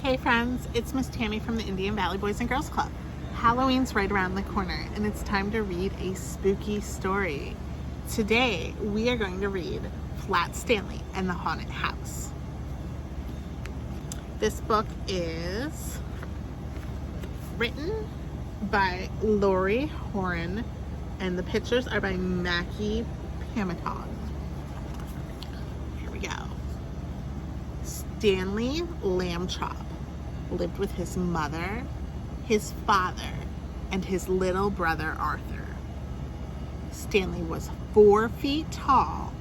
Hey friends, it's Miss Tammy from the Indian Valley Boys and Girls Club. Halloween's right around the corner and it's time to read a spooky story. Today we are going to read Flat Stanley and the Haunted House. This book is written by Lori Horan and the pictures are by Mackie Pamaton. Here we go. Stanley Lambchop lived with his mother, his father, and his little brother Arthur. Stanley was 4 feet tall,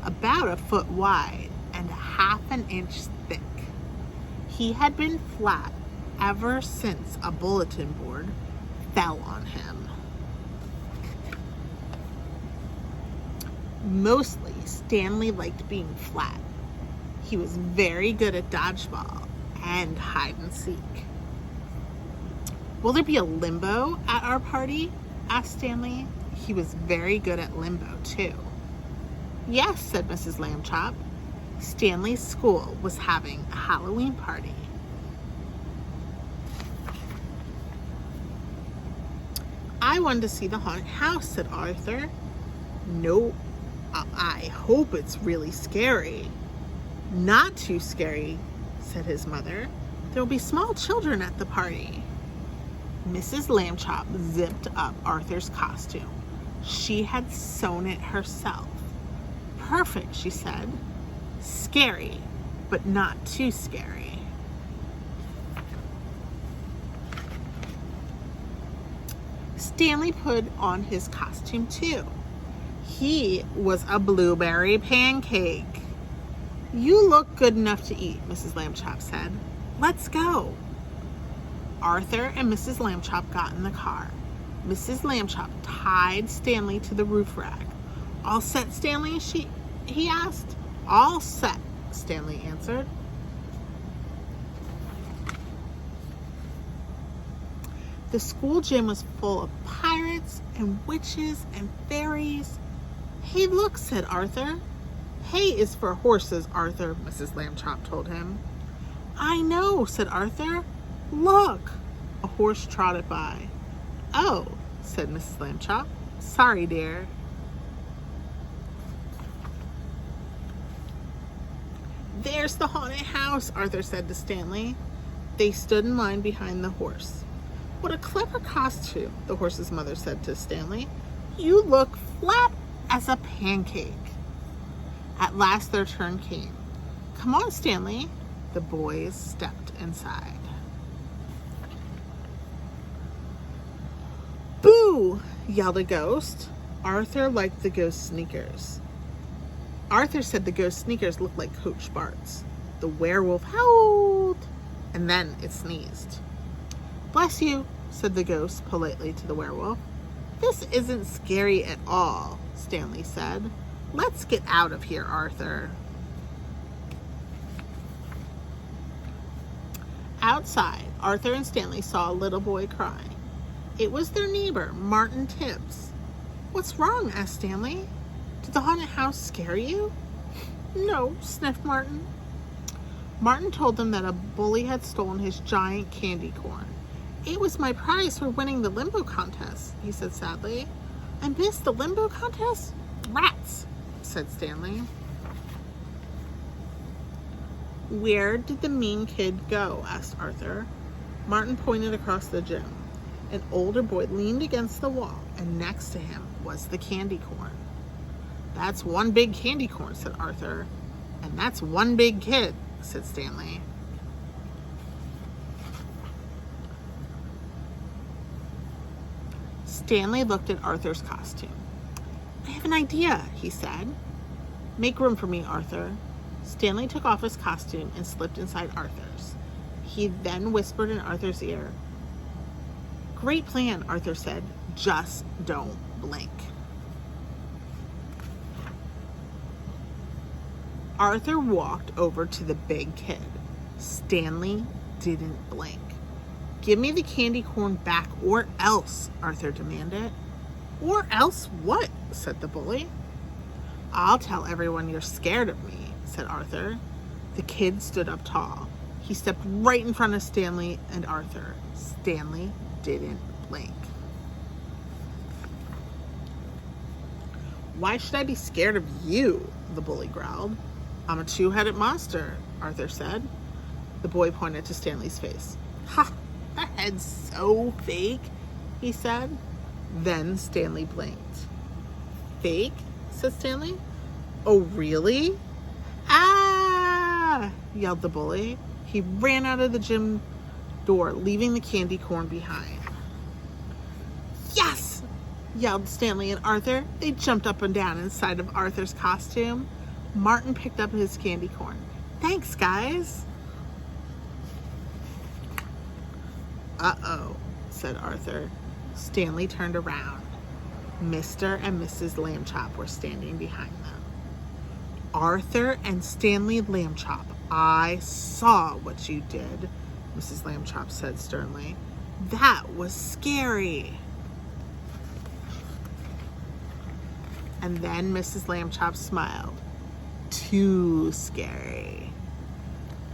about a foot wide, and half an inch thick. He had been flat ever since a bulletin board fell on him. Mostly, Stanley liked being flat. He was very good at dodgeball and hide and seek. Will there be a limbo at our party? Asked Stanley. He was very good at limbo too. Yes, said Mrs. Lambchop. Stanley's school was having a Halloween party. I wanted to see the haunted house, said Arthur. No, I hope it's really scary. Not too scary, said his mother. There will be small children at the party. Mrs. Lambchop zipped up Arthur's costume. She had sewn it herself. Perfect, she said. Scary, but not too scary. Stanley put on his costume too. He was a blueberry pancake. You look good enough to eat, Mrs. Lambchop said. Let's go. Arthur and Mrs. Lambchop got in the car. Mrs. Lambchop tied Stanley to the roof rack. All set, Stanley? He asked. All set, Stanley answered. The school gym was full of pirates and witches and fairies. Hey, look, said Arthur. Hay is for horses, Arthur, Mrs. Lambchop told him. I know, said Arthur. Look! A horse trotted by. Oh, said Mrs. Lambchop. Sorry, dear. There's the haunted house, Arthur said to Stanley. They stood in line behind the horse. What a clever costume, the horse's mother said to Stanley. You look flat as a pancake. At last their turn came. Come on, Stanley. The boys stepped inside. Boo! Yelled a ghost. Arthur liked the ghost sneakers. Arthur said the ghost sneakers looked like Coach Bart's. The werewolf howled, and then it sneezed. Bless you, said the ghost politely to the werewolf. This isn't scary at all, Stanley said. Let's get out of here, Arthur. Outside, Arthur and Stanley saw a little boy crying. It was their neighbor, Martin Tibbs. What's wrong? Asked Stanley. Did the haunted house scare you? No, sniffed Martin. Martin told them that a bully had stolen his giant candy corn. It was my prize for winning the limbo contest, he said sadly. I missed the limbo contest? Rats, said Stanley. Where did the mean kid go? Asked Arthur. Martin pointed across the gym. An older boy leaned against the wall, and next to him was the candy corn. That's one big candy corn, said Arthur. And that's one big kid, said Stanley. Stanley looked at Arthur's costume. I have an idea, he said. Make room for me, Arthur. Stanley took off his costume and slipped inside Arthur's. He then whispered in Arthur's ear. Great plan, Arthur said. Just don't blink. Arthur walked over to the big kid. Stanley didn't blink. Give me the candy corn back or else, Arthur demanded. Or else what? Said the bully. I'll tell everyone you're scared of me, said Arthur. The kid stood up tall. He stepped right in front of Stanley and Arthur. Stanley didn't blink. "Why should I be scared of you?" the bully growled. "I'm a two-headed monster," Arthur said. The boy pointed to Stanley's face. "Ha! That head's so fake," he said. Then Stanley blinked. "Fake?" said Stanley. "Oh, really?" "Ah!" yelled the bully. He ran out of the gym door, leaving the candy corn behind. "Yes!" yelled Stanley and Arthur. They jumped up and down inside of Arthur's costume. Martin picked up his candy corn. "Thanks, guys." "Uh-oh," said Arthur. Stanley turned around. Mr. and Mrs. Lambchop were standing behind them. "Arthur and Stanley Lambchop, I saw what you did," Mrs. Lambchop said sternly. "That was scary." And then Mrs. Lambchop smiled. "Too scary."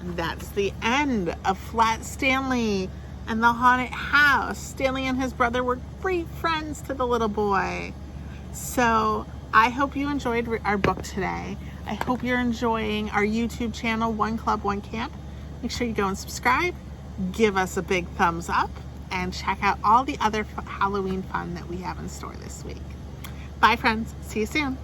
And that's the end of Flat Stanley and the Haunted House. Stanley and his brother were great friends to the little boy. So I hope you enjoyed our book today. I hope you're enjoying our YouTube channel, One Club, One Camp. Make sure you go and subscribe, give us a big thumbs up, and check out all the other Halloween fun that we have in store this week. Bye, friends. See you soon.